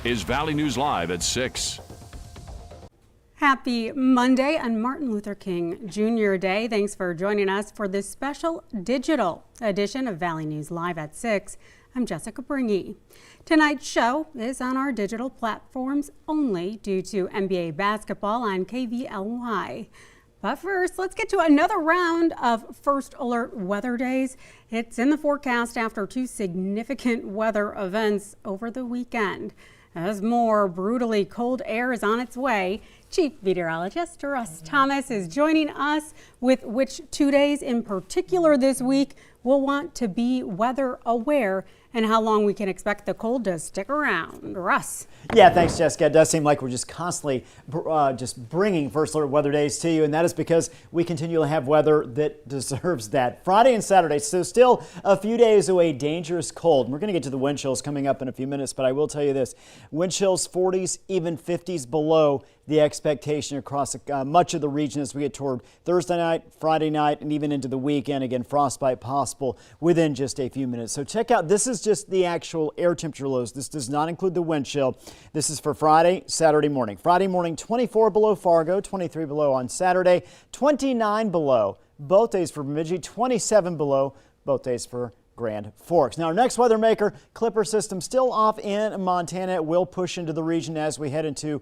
is Valley News Live at 6. Happy Monday on Martin Luther King Jr. Day. Thanks for joining us for this special digital edition of Valley News Live at 6. I'm Jessica Bringy. Tonight's show is on our digital platforms only due to NBA basketball on KVLY. But first, let's get to another round of First Alert weather days. It's in the forecast after two significant weather events over the weekend. As more brutally cold air is on its way, Chief Meteorologist Russ Thomas is joining us with which 2 days in particular this week we'll want to be weather aware and how long we can expect the cold to stick around. Russ. Yeah, thanks, Jessica. It does seem like we're just constantly just bringing First Alert weather days to you, and that is because we continually have weather that deserves that. Friday and Saturday, so still a few days away, dangerous cold. We're going to get to the wind chills coming up in a few minutes, but I will tell you this. Wind chills 40s, even 50s below the expectation across much of the region as we get toward Thursday night, Friday night, and even into the weekend. Again, frostbite possible within just a few minutes. So check out, this is just the actual air temperature lows. This does not include the wind chill. This is for Friday, Saturday morning. Friday morning, 24 below Fargo, 23 below on Saturday, 29 below both days for Bemidji, 27 below both days for Grand Forks. Now, our next weather maker, Clipper system, still off in Montana. It will push into the region as we head into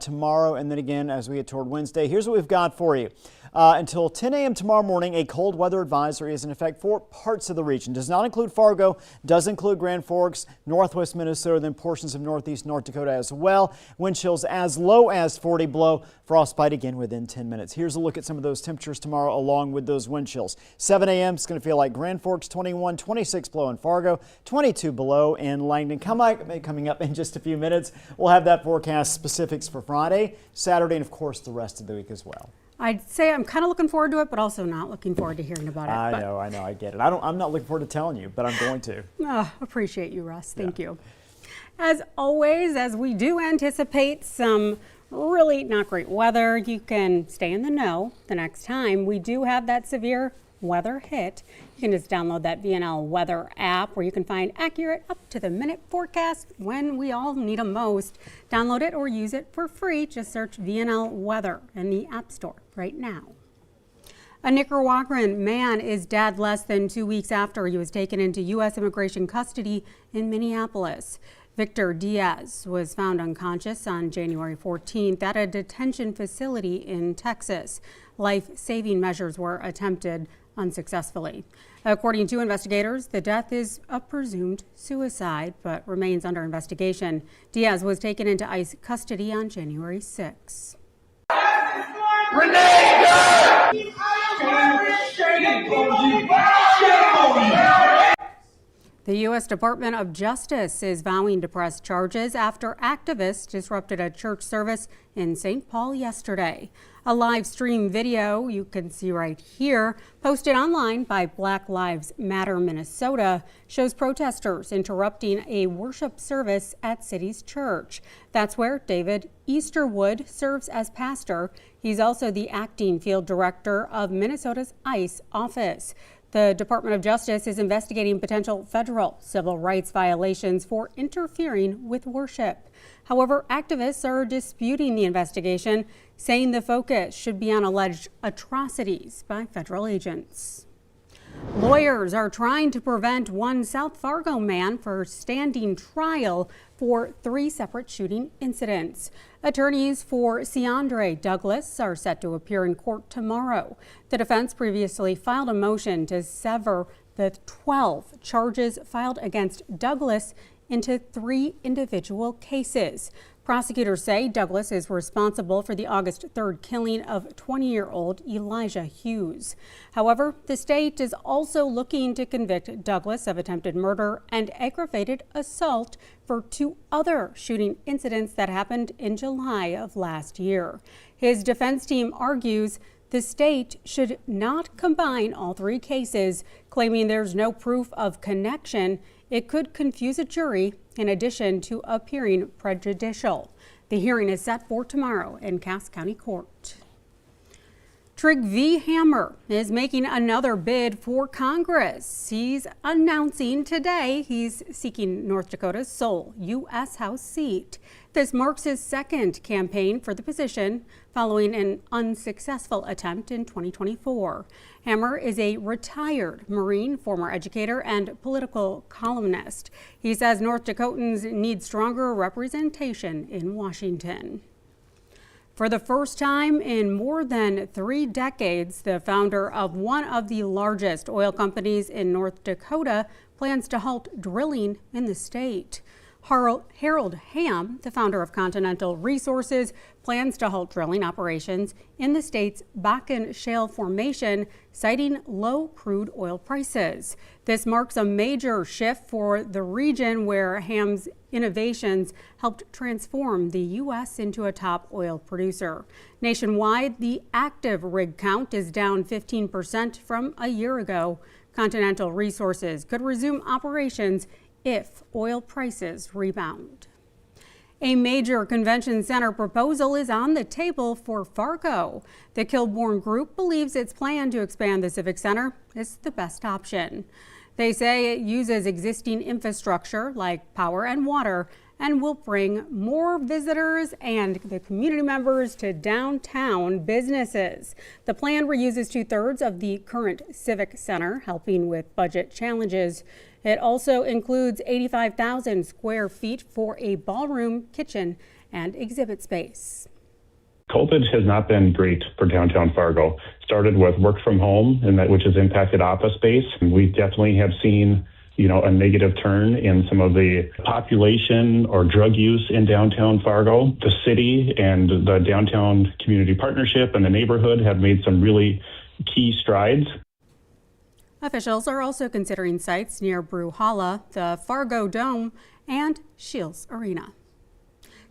tomorrow and then again as we get toward Wednesday. Here's what we've got for you. Until 10 a.m. tomorrow morning, a cold weather advisory is in effect for parts of the region. Does not include Fargo, does include Grand Forks, northwest Minnesota, then portions of northeast North Dakota as well. Wind chills as low as 40 below. Frostbite again within 10 minutes. Here's a look at some of those temperatures tomorrow along with those wind chills. 7 a.m. it's going to feel like Grand Forks, 21, 26 below in Fargo, 22 below in Langdon. Coming up in just a few minutes, we'll have that forecast specifics for Friday, Saturday, and of course the rest of the week as well. I'd say I'm kind of looking forward to it, but also not looking forward to hearing about it. I know, I get it. I'm not looking forward to telling you, but I'm going to. Appreciate you, Russ. Thank you. As always, as we do anticipate some really not great weather, you can stay in the know the next time we do have that severe weather hit. You can just download that VNL weather app where you can find accurate up-to-the-minute forecasts when we all need them most. Download it or use it for free. Just search VNL weather in the App Store right now. A Nicaraguan man is dead less than 2 weeks after he was taken into U.S. immigration custody in Minneapolis. Victor Diaz was found unconscious on January 14th at a detention facility in Texas. Life-saving measures were attempted unsuccessfully. According to investigators, the death is a presumed suicide, but remains under investigation. Diaz was taken into ICE custody on January 6. The U.S. Department of Justice is vowing to press charges after activists disrupted a church service in St. Paul yesterday. A live stream video you can see right here, posted online by Black Lives Matter Minnesota, shows protesters interrupting a worship service at City's Church. That's where David Easterwood serves as pastor. He's also the acting field director of Minnesota's ICE office. The Department of Justice is investigating potential federal civil rights violations for interfering with worship. However, activists are disputing the investigation, saying the focus should be on alleged atrocities by federal agents. Lawyers are trying to prevent one South Fargo man from standing trial for 3 separate shooting incidents. Attorneys for Ciandre Douglas are set to appear in court tomorrow. The defense previously filed a motion to sever the 12 charges filed against Douglas into 3 individual cases. Prosecutors say Douglas is responsible for the August 3rd killing of 20-year-old Elijah Hughes. However, the state is also looking to convict Douglas of attempted murder and aggravated assault for 2 other shooting incidents that happened in July of last year. His defense team argues the state should not combine all 3 cases, claiming there's no proof of connection. It could confuse a jury in addition to appearing prejudicial. The hearing is set for tomorrow in Cass County Court. Trig V. Hammer is making another bid for Congress. He's announcing today he's seeking North Dakota's sole U.S. House seat. This marks his second campaign for the position following an unsuccessful attempt in 2024. Hammer is a retired Marine, former educator, and political columnist. He says North Dakotans need stronger representation in Washington. For the first time in more than 3 decades, the founder of one of the largest oil companies in North Dakota plans to halt drilling in the state. Harold Hamm, the founder of Continental Resources, plans to halt drilling operations in the state's Bakken Shale Formation, citing low crude oil prices. This marks a major shift for the region where Hamm's innovations helped transform the U.S. into a top oil producer. Nationwide, the active rig count is down 15% from a year ago. Continental Resources could resume operations if oil prices rebound. A major convention center proposal is on the table for Fargo. The Kilbourne Group believes its plan to expand the Civic Center is the best option. They say it uses existing infrastructure like power and water and will bring more visitors and the community members to downtown businesses. The plan reuses 2/3 of the current Civic Center, helping with budget challenges. It also includes 85,000 square feet for a ballroom, kitchen, and exhibit space. COVID has not been great for downtown Fargo. Started with work from home, which has impacted office space. We definitely have seen, a negative turn in some of the population or drug use in downtown Fargo. The city and the downtown community partnership and the neighborhood have made some really key strides. Officials are also considering sites near Brewhalla, the Fargo Dome, and Shields Arena.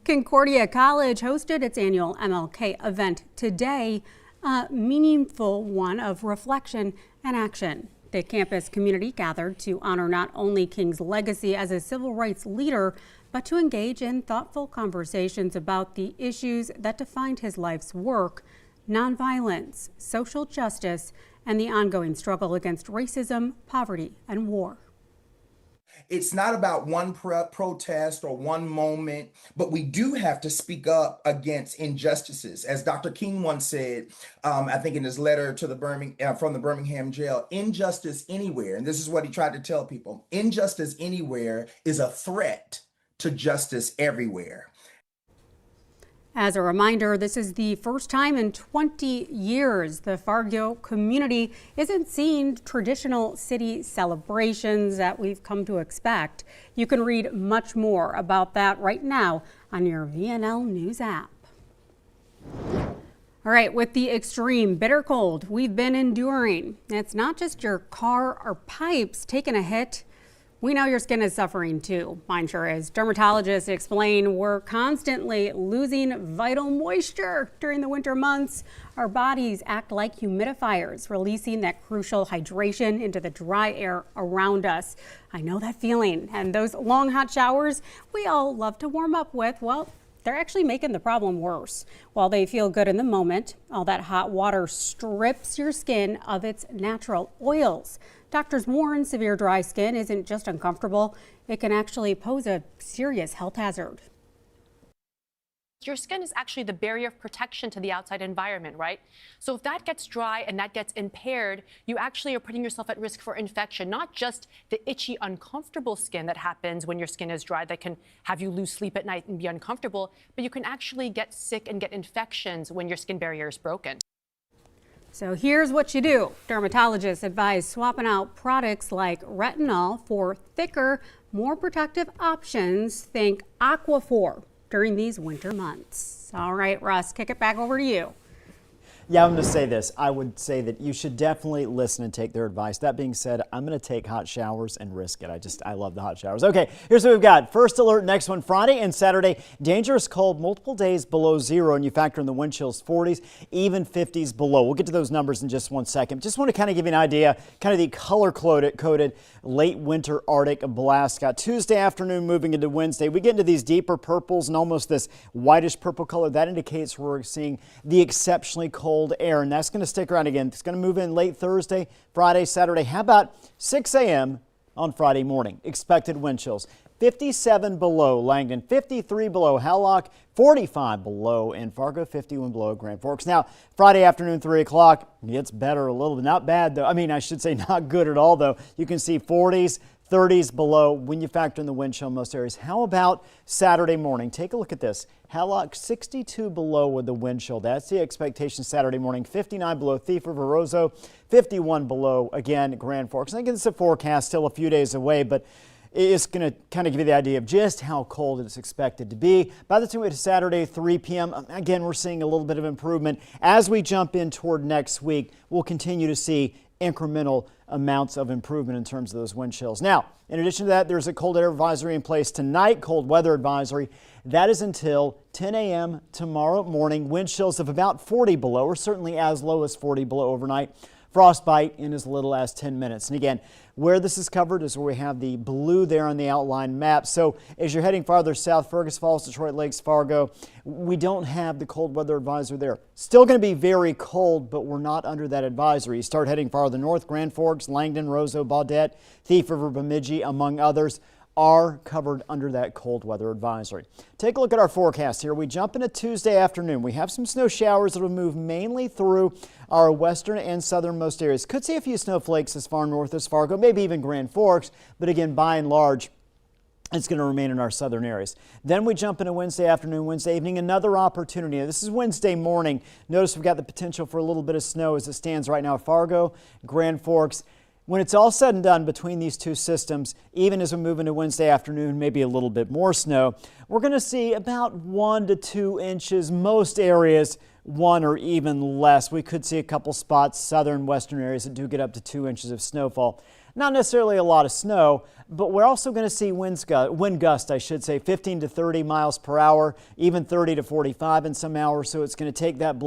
Concordia College hosted its annual MLK event today, a meaningful one of reflection and action. The campus community gathered to honor not only King's legacy as a civil rights leader, but to engage in thoughtful conversations about the issues that defined his life's work: nonviolence, social justice, and the ongoing struggle against racism, poverty, and war. It's not about one protest or one moment, but we do have to speak up against injustices. As Dr. King once said, I think in his letter to from the Birmingham jail, injustice anywhere, and this is what he tried to tell people, injustice anywhere is a threat to justice everywhere. As a reminder, this is the first time in 20 years the Fargo community isn't seeing traditional city celebrations that we've come to expect. You can read much more about that right now on your VNL News app. All right, with the extreme bitter cold we've been enduring, it's not just your car or pipes taking a hit. We know your skin is suffering too. Mine sure is. Dermatologists explain we're constantly losing vital moisture during the winter months. Our bodies act like humidifiers, releasing that crucial hydration into the dry air around us. I know that feeling. And those long hot showers we all love to warm up with, well, they're actually making the problem worse. While they feel good in the moment, all that hot water strips your skin of its natural oils. Doctors warn severe dry skin isn't just uncomfortable, it can actually pose a serious health hazard. Your skin is actually the barrier of protection to the outside environment, right? So if that gets dry and that gets impaired, you actually are putting yourself at risk for infection, not just the itchy, uncomfortable skin that happens when your skin is dry that can have you lose sleep at night and be uncomfortable, but you can actually get sick and get infections when your skin barrier is broken. So here's what you do. Dermatologists advise swapping out products like retinol for thicker, more protective options. Think Aquaphor during these winter months. All right, Russ, kick it back over to you. Yeah, I'm going to say this. I would say that you should definitely listen and take their advice. That being said, I'm going to take hot showers and risk it. I love the hot showers. Okay, here's what we've got. First alert next one, Friday and Saturday. Dangerous cold, multiple days below zero, and you factor in the wind chills 40s, even 50s below. We'll get to those numbers in just one second. Just want to kind of give you an idea, kind of the color-coded late winter Arctic blast. Got Tuesday afternoon moving into Wednesday. We get into these deeper purples and almost this whitish purple color. That indicates we're seeing the exceptionally cold cold air, and that's going to stick around again. It's going to move in late Thursday, Friday, Saturday. How about 6 a.m. on Friday morning? Expected wind chills. 57 below Langdon, 53 below Howlock, 45 below in Fargo, 51 below Grand Forks. Now, Friday afternoon, 3 o'clock, gets better a little bit. Not bad, though. I mean, I should say not good at all, though. You can see 40s, 30s below when you factor in the wind chill in most areas. How about Saturday morning? Take a look at this. Howlock 62 below with the wind chill. That's the expectation Saturday morning. 59 below Thief River Roseau, 51 below again Grand Forks. And again, it's a forecast still a few days away, but it's going to kind of give you the idea of just how cold it's expected to be. By the time we get to Saturday, 3 p.m., again, we're seeing a little bit of improvement. As we jump in toward next week, we'll continue to see incremental amounts of improvement in terms of those wind chills. Now, in addition to that, there's a cold air advisory in place tonight, cold weather advisory. That is until 10 a.m. tomorrow morning. Wind chills of about 40 below, or certainly as low as 40 below overnight. Frostbite in as little as 10 minutes. And again, where this is covered is where we have the blue there on the outline map. So as you're heading farther south, Fergus Falls, Detroit Lakes, Fargo, we don't have the cold weather advisory there. Still going to be very cold, but we're not under that advisory. You start heading farther north, Grand Forks, Langdon, Roseau, Baudette, Thief River, Bemidji, among others, are covered under that cold weather advisory. Take a look at our forecast here. We jump into Tuesday afternoon. We have some snow showers that will move mainly through our western and southernmost areas. Could see a few snowflakes as far north as Fargo, maybe even Grand Forks, but again, by and large, it's going to remain in our southern areas. Then we jump into Wednesday afternoon, Wednesday evening, another opportunity. This is Wednesday morning. Notice we've got the potential for a little bit of snow as it stands right now. Fargo, Grand Forks. When it's all said and done between these two systems, even as we move into Wednesday afternoon, maybe a little bit more snow, we're going to see about 1 to 2 inches, most areas 1 or even less. We could see a couple spots, southern, western areas that do get up to 2 inches of snowfall. Not necessarily a lot of snow, but we're also going to see wind gusts, I should say, 15 to 30 miles per hour, even 30 to 45 in some hours. So it's going to take that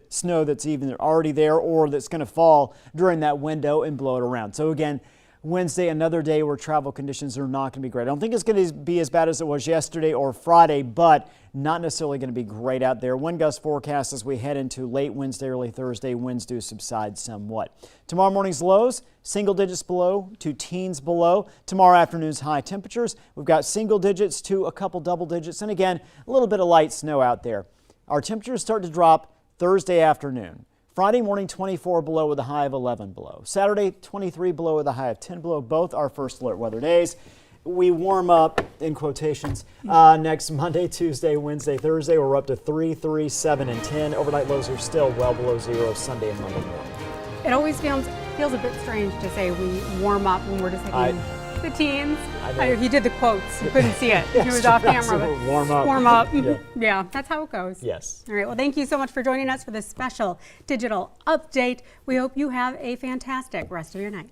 snow that's even already there or that's going to fall during that window and blow it around. So again, Wednesday, another day where travel conditions are not going to be great. I don't think it's going to be as bad as it was yesterday or Friday, but not necessarily going to be great out there. Wind gust forecast as we head into late Wednesday, early Thursday, winds do subside somewhat. Tomorrow morning's lows, single digits below to teens below. Tomorrow afternoon's high temperatures, we've got single digits to a couple double digits, and again, a little bit of light snow out there. Our temperatures start to drop Thursday afternoon. Friday morning, 24 below with a high of 11 below. Saturday, 23 below with a high of 10 below. Both our first alert weather days. We warm up, in quotations, next Monday, Tuesday, Wednesday, Thursday. We're up to 3, 3, 7, and 10. Overnight lows are still well below zero Sunday and Monday morning. It always feels a bit strange to say we warm up when we're just hitting the teens. He did the quotes. You couldn't see it. He was off camera. But warm up. Warm up. Yeah, that's how it goes. Yes. All right. Well, thank you so much for joining us for this special digital update. We hope you have a fantastic rest of your night.